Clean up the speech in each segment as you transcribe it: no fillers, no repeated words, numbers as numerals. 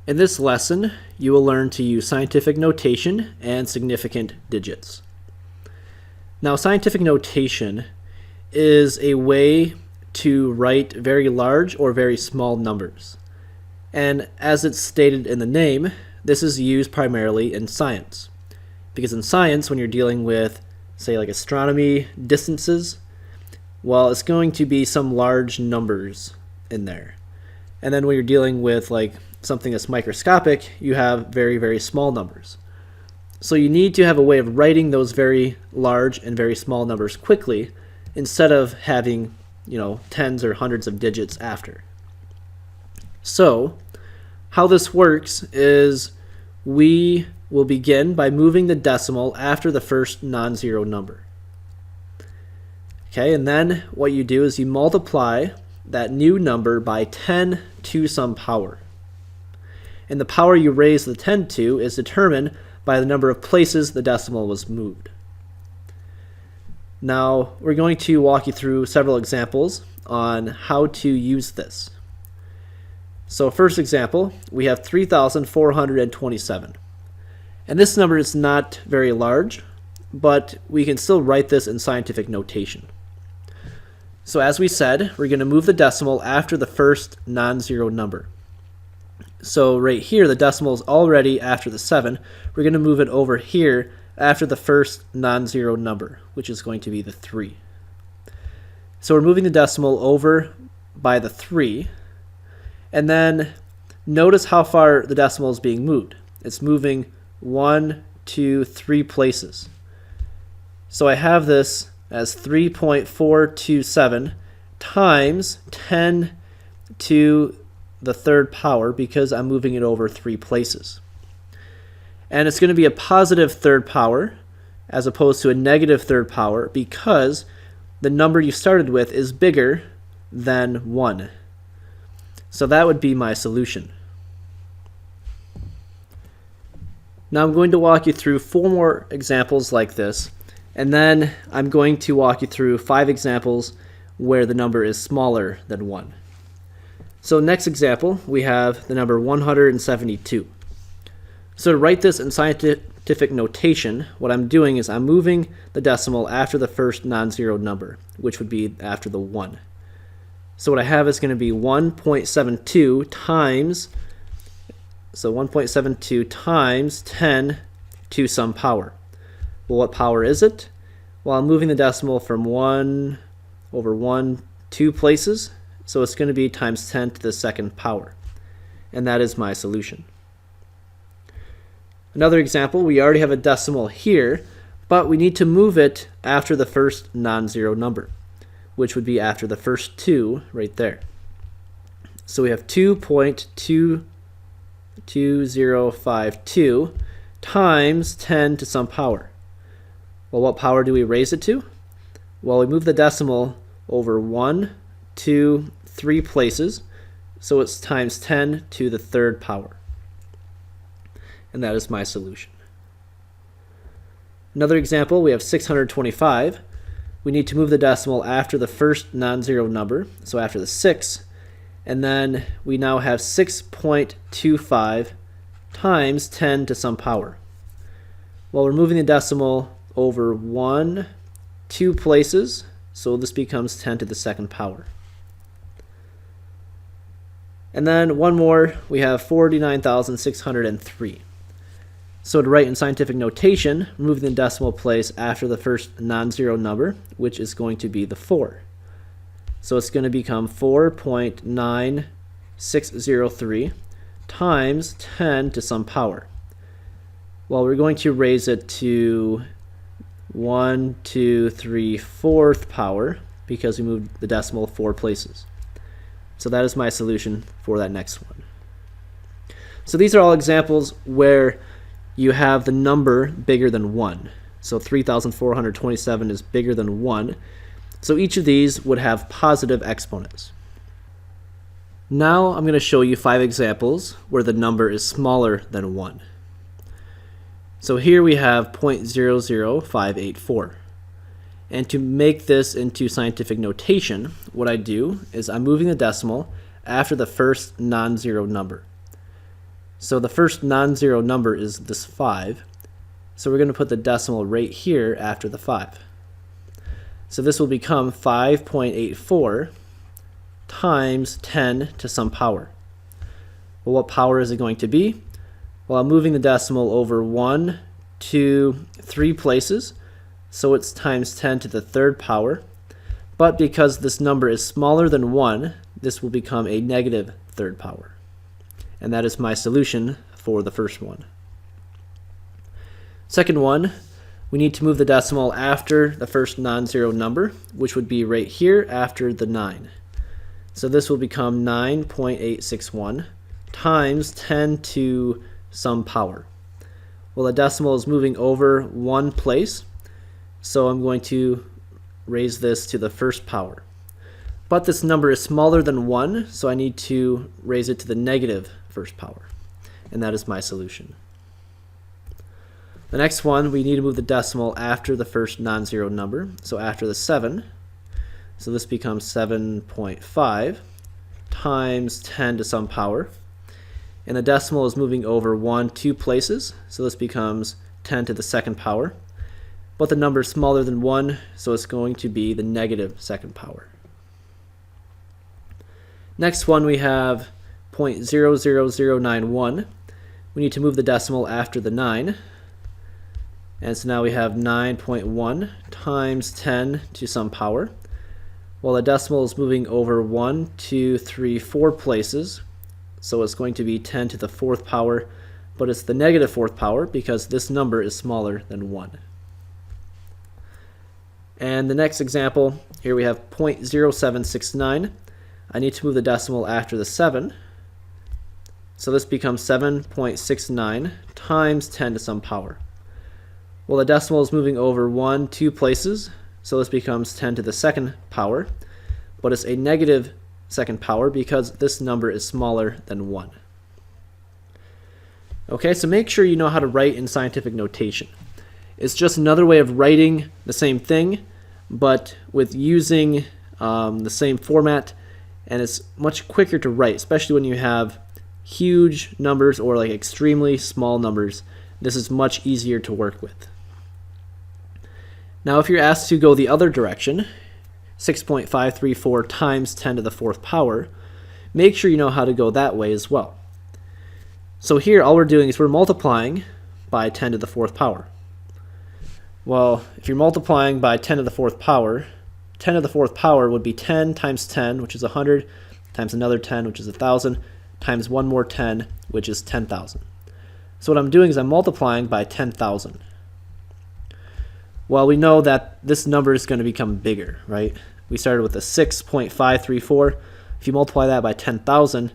In this lesson, you will learn to use scientific notation and significant digits. Now, scientific notation is a way to write very large or very small numbers. And as it's stated in the name, this is used primarily in science. Because in science, when you're dealing with, say, like astronomy distances, well, it's going to be some large numbers in there. And then when you're dealing with like something that's microscopic, you have very, very small numbers. So you need to have a way of writing those very large and very small numbers quickly instead of having, tens or hundreds of digits after. So how this works is we will begin by moving the decimal after the first non-zero number. Okay, and then what you do is you multiply that new number by 10 to some power. And the power you raise the 10 to is determined by the number of places the decimal was moved. Now, we're going to walk you through several examples on how to use this. So first example, we have 3,427. And this number is not very large, but we can still write this in scientific notation. So as we said, we're going to move the decimal after the first non-zero number. So right here, the decimal is already after the 7. We're going to move it over here after the first non-zero number, which is going to be the 3. So we're moving the decimal over by the 3. And then notice how far the decimal is being moved. It's moving 1, 2, 3 places. So I have this as 3.427 times 10 to the third power because I'm moving it over 3 places. And it's going to be a positive third power as opposed to a negative third power because the number you started with is bigger than 1. So that would be my solution. Now I'm going to walk you through 4 more examples like this, and then I'm going to walk you through 5 examples where the number is smaller than 1. So next example, we have the number 172. So to write this in scientific notation, what I'm doing is I'm moving the decimal after the first non-zero number, which would be after the 1. So what I have is going to be 1.72 times, so 1.72 times 10 to some power. Well, what power is it? Well, I'm moving the decimal from 1 over 1, 2 places, so it's going to be times 10 to the second power. And that is my solution. Another example, we already have a decimal here, but we need to move it after the first non-zero number, which would be after the first 2 right there. So we have 2.22052 times 10 to some power. Well, what power do we raise it to? Well, we move the decimal over 1, 2, 3 places, so it's times 10 to the third power. And that is my solution. Another example, we have 625. We need to move the decimal after the first non-zero number, so after the 6, and then we now have 6.25 times 10 to some power. Well, we're moving the decimal over 1, 2 places, so this becomes 10 to the second power. And then one more, we have 49,603. So to write in scientific notation, moving the decimal place after the first non-zero number, which is going to be the 4. So it's going to become 4.9603 times 10 to some power. Well, we're going to raise it to 1, 2, 3, 4th power because we moved the decimal 4 places. So that is my solution for that next one. So these are all examples where you have the number bigger than 1. So 3,427 is bigger than 1. So each of these would have positive exponents. Now I'm going to show you 5 examples where the number is smaller than 1. So here we have 0.00584. And to make this into scientific notation, what I do is I'm moving the decimal after the first non-zero number. So the first non-zero number is this 5. So we're going to put the decimal right here after the 5. So this will become 5.84 times 10 to some power. Well, what power is it going to be? Well, I'm moving the decimal over 1, 2, 3 places, so it's times 10 to the third power. But because this number is smaller than 1, this will become a negative third power. And that is my solution for the first one. Second one, we need to move the decimal after the first non-zero number, which would be right here after the 9. So this will become 9.861 times 10 to some power. Well, the decimal is moving over one place, so I'm going to raise this to the first power. But this number is smaller than 1, so I need to raise it to the negative first power. And that is my solution. The next one, we need to move the decimal after the first non-zero number, so after the 7. So this becomes 7.5 times 10 to some power. And the decimal is moving over 1, 2 places, so this becomes 10 to the second power. But the number is smaller than 1, so it's going to be the negative second power. Next one, we have 0.00091. We need to move the decimal after the 9. And so now we have 9.1 times 10 to some power. Well, the decimal is moving over 1, 2, 3, 4 places, so it's going to be 10 to the fourth power, but it's the negative fourth power because this number is smaller than 1. And the next example, here we have 0.0769. I need to move the decimal after the 7. So this becomes 7.69 times 10 to some power. Well, the decimal is moving over 1, 2 places, so this becomes 10 to the second power, but it's a negative second power because this number is smaller than 1. Okay, so make sure you know how to write in scientific notation. It's just another way of writing the same thing, but with using the same format, and it's much quicker to write, especially when you have huge numbers or like extremely small numbers. This is much easier to work with. Now if you're asked to go the other direction, 6.534 times 10 to the fourth power, make sure you know how to go that way as well. So here all we're doing is we're multiplying by 10 to the fourth power. Well, if you're multiplying by 10 to the fourth power, 10 to the fourth power would be 10 times 10, which is 100, times another 10, which is 1,000, times one more 10, which is 10,000. So what I'm doing is I'm multiplying by 10,000. Well, we know that this number is going to become bigger, right? We started with a 6.534. If you multiply that by 10,000,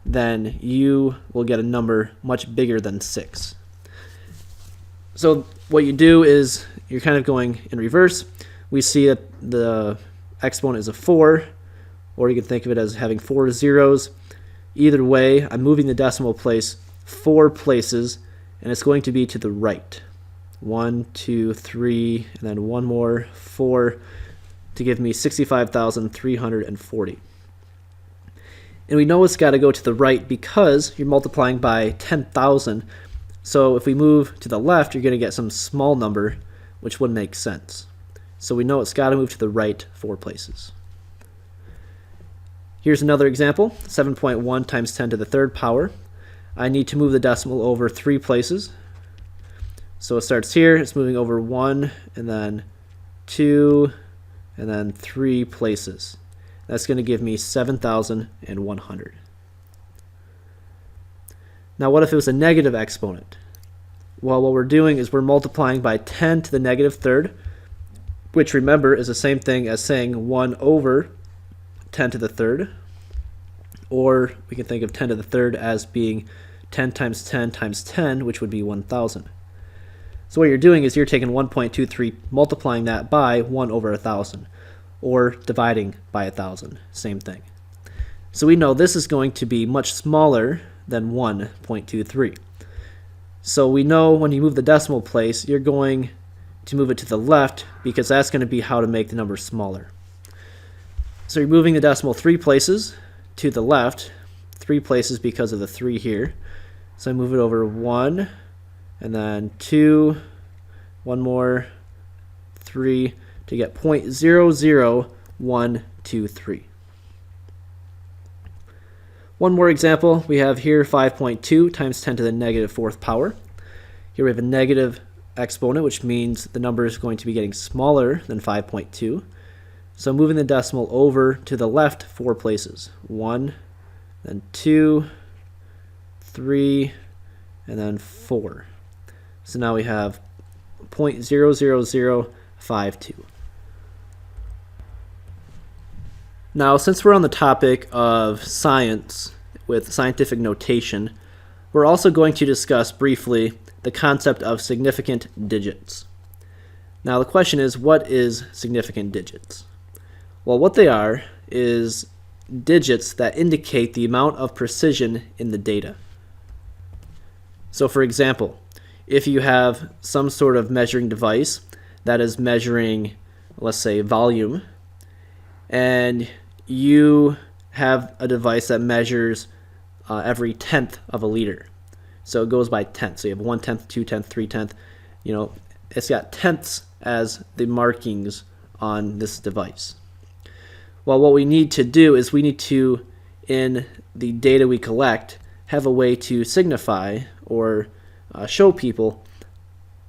then you will get a number much bigger than 6. So what you do is you're kind of going in reverse. We see that the exponent is a 4, or you can think of it as having 4 zeros. Either way, I'm moving the decimal place 4 places, and it's going to be to the right. 1, 2, 3, and then one more 4 to give me 65,340. And we know it's got to go to the right because you're multiplying by 10,000. So if we move to the left, you're going to get some small number, which wouldn't make sense. So we know it's got to move to the right 4 places. Here's another example, 7.1 times 10 to the third power. I need to move the decimal over 3 places. So it starts here, it's moving over 1, and then 2, and then 3 places. That's going to give me 7,100. Now what if it was a negative exponent? Well, what we're doing is we're multiplying by 10 to the negative third, which remember is the same thing as saying 1 over 10 to the third, or we can think of 10 to the third as being 10 times 10 times 10, which would be 1,000. So what you're doing is you're taking 1.23, multiplying that by 1 over 1,000, or dividing by 1,000, same thing. So we know this is going to be much smaller than 1.23. So we know when you move the decimal place, you're going to move it to the left because that's going to be how to make the number smaller. So you're moving the decimal 3 places to the left, 3 places because of the 3 here. So I move it over 1, and then 2, one more, 3, to get 0.00123. One more example, we have here 5.2 times 10 to the negative 4th power. Here we have a negative exponent, which means the number is going to be getting smaller than 5.2. So moving the decimal over to the left 4 places. 1, then 2, 3, and then 4. So now we have 0.00052. Now, since we're on the topic of science with scientific notation, we're also going to discuss briefly the concept of significant digits. Now, the question is, what is significant digits? Well, what they are is digits that indicate the amount of precision in the data. So, for example, if you have some sort of measuring device that is measuring, let's say, volume, and you have a device that measures every tenth of a liter. So it goes by tenths. So you have 1/10, 2/10, 3/10. It's got tenths as the markings on this device. Well, what we need to do is we need to, in the data we collect, have a way to signify or show people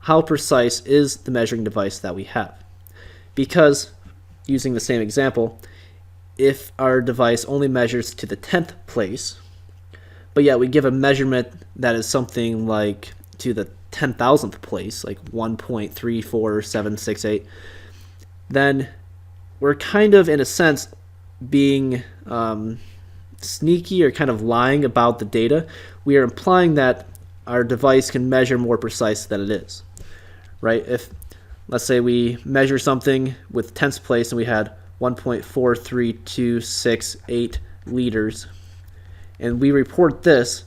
how precise is the measuring device that we have. Because, using the same example, if our device only measures to the 10th place, but yet we give a measurement that is something like to the 10,000th place, like 1.34768, then we're kind of, in a sense, being sneaky or kind of lying about the data. We are implying that our device can measure more precise than it is, right? If, let's say, we measure something with 10th place and we had 1.43268 liters, and we report this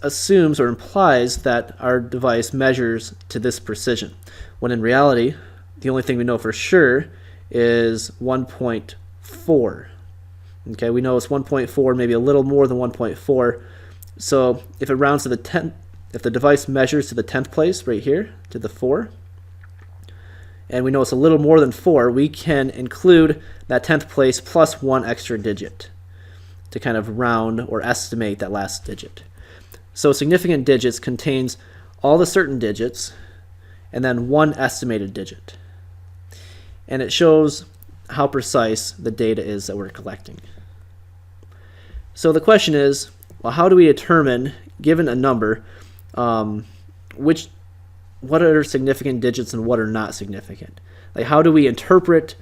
assumes or implies that our device measures to this precision, when in reality, the only thing we know for sure is 1.4. Okay, we know it's 1.4, maybe a little more than 1.4. So if it rounds to the 10th, if the device measures to the 10th place right here, to the 4, and we know it's a little more than 4, we can include that 10th place plus one extra digit to kind of round or estimate that last digit. So significant digits contains all the certain digits and then one estimated digit. And it shows how precise the data is that we're collecting. So the question is, well, how do we determine, given a number, what are significant digits and what are not significant? Like, how do we interpret,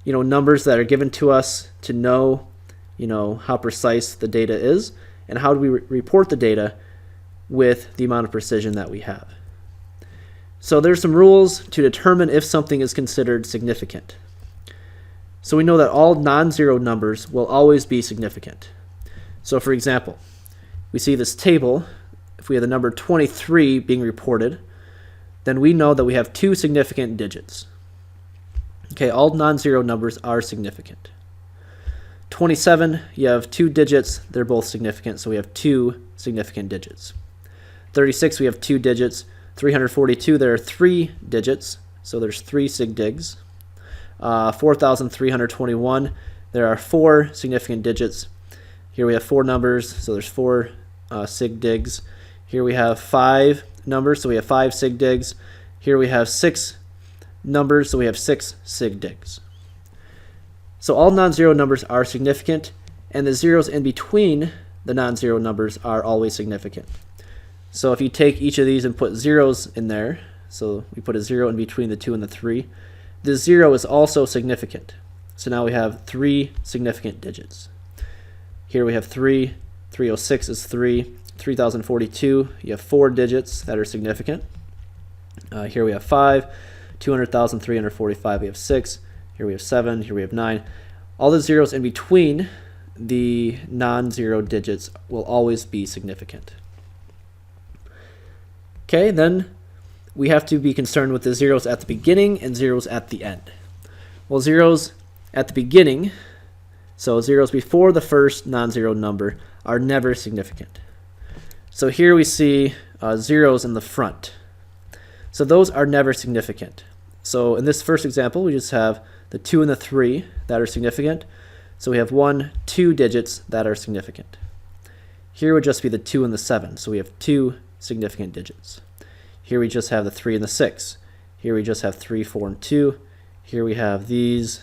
numbers that are given to us to know, how precise the data is, and how do we report the data with the amount of precision that we have? So there's some rules to determine if something is considered significant. So we know that all non-zero numbers will always be significant. So for example, we see this table. If we have the number 23 being reported, then we know that we have two significant digits. Okay, all non-zero numbers are significant. 27, you have two digits, they're both significant, so we have two significant digits. 36, we have two digits. 342, there are three digits, so there's three sig digs. 4,321, there are four significant digits. Here we have four numbers, so there's four sig digs. Here we have five numbers, so we have five sig digs. Here we have six numbers, so we have six sig digs. So all non-zero numbers are significant, and the zeros in between the non-zero numbers are always significant. So if you take each of these and put zeros in there, so we put a 0 in between the 2 and the 3, the 0 is also significant. So now we have three significant digits. Here we have 3, 306 is 3, 3042, you have four digits that are significant. Here we have 5, 200,345, we have 6, here we have 7, here we have 9. All the zeros in between the non-zero digits will always be significant. Okay, then we have to be concerned with the zeros at the beginning and zeros at the end. Well, zeros at the beginning, so zeros before the first non-zero number, are never significant. So here we see zeros in the front. So those are never significant. So in this first example, we just have the 2 and the 3 that are significant. So we have 1, 2 digits that are significant. Here would just be the 2 and the 7. So we have 2 significant digits. Here we just have the 3 and the 6. Here we just have 3, 4, and 2. Here we have these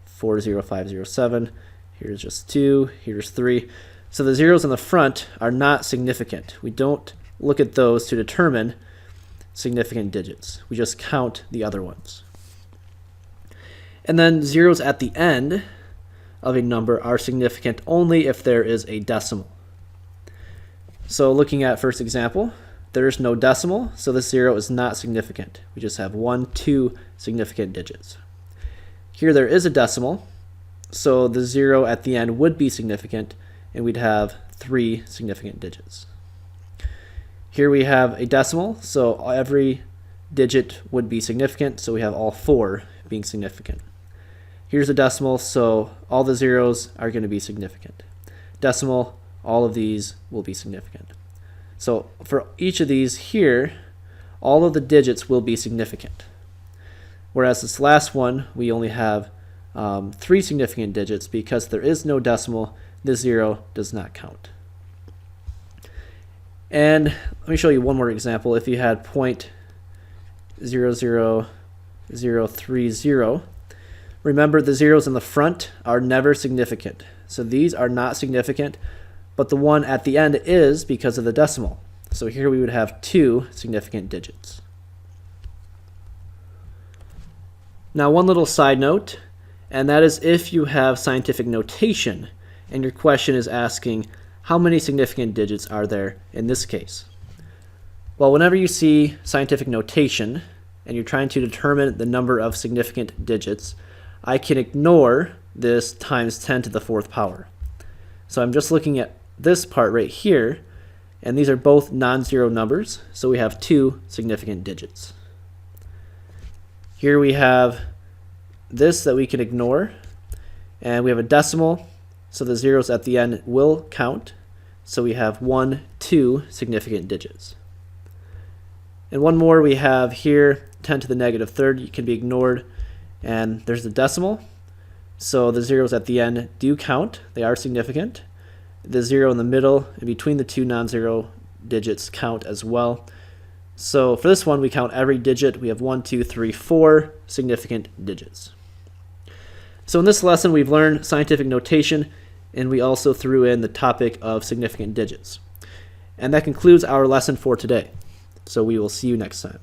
4, 0, 5, 0, 7. Here's just 2. Here's 3. So the zeros in the front are not significant. We don't look at those to determine significant digits. We just count the other ones. And then zeros at the end of a number are significant only if there is a decimal. So looking at first example, there is no decimal, so this 0 is not significant. We just have 1, 2 significant digits. Here there is a decimal, so the 0 at the end would be significant, and we'd have 3 significant digits. Here we have a decimal, so every digit would be significant, so we have all 4 being significant. Here's a decimal, so all the zeros are going to be significant. Decimal, all of these will be significant. So for each of these here, all of the digits will be significant. Whereas this last one, we only have 3 significant digits because there is no decimal. This 0 does not count. And let me show you one more example. If you had 0.00030, remember the zeros in the front are never significant. So these are not significant, but the one at the end is because of the decimal. So here we would have 2 significant digits. Now one little side note, and that is if you have scientific notation and your question is asking how many significant digits are there in this case. Well, whenever you see scientific notation and you're trying to determine the number of significant digits, I can ignore this times 10 to the 4th power. So I'm just looking at this part right here, and these are both non-zero numbers, so we have 2 significant digits. Here we have this that we can ignore, and we have a decimal, so the zeros at the end will count, so we have 1, 2 significant digits. And one more we have here, 10 to the negative 3rd can be ignored, and there's the decimal, so the zeros at the end do count, they are significant. The 0 in the middle and between the 2 non-zero digits count as well. So for this one, we count every digit. We have 1, 2, 3, 4 significant digits. So in this lesson, we've learned scientific notation, and we also threw in the topic of significant digits. And that concludes our lesson for today. So we will see you next time.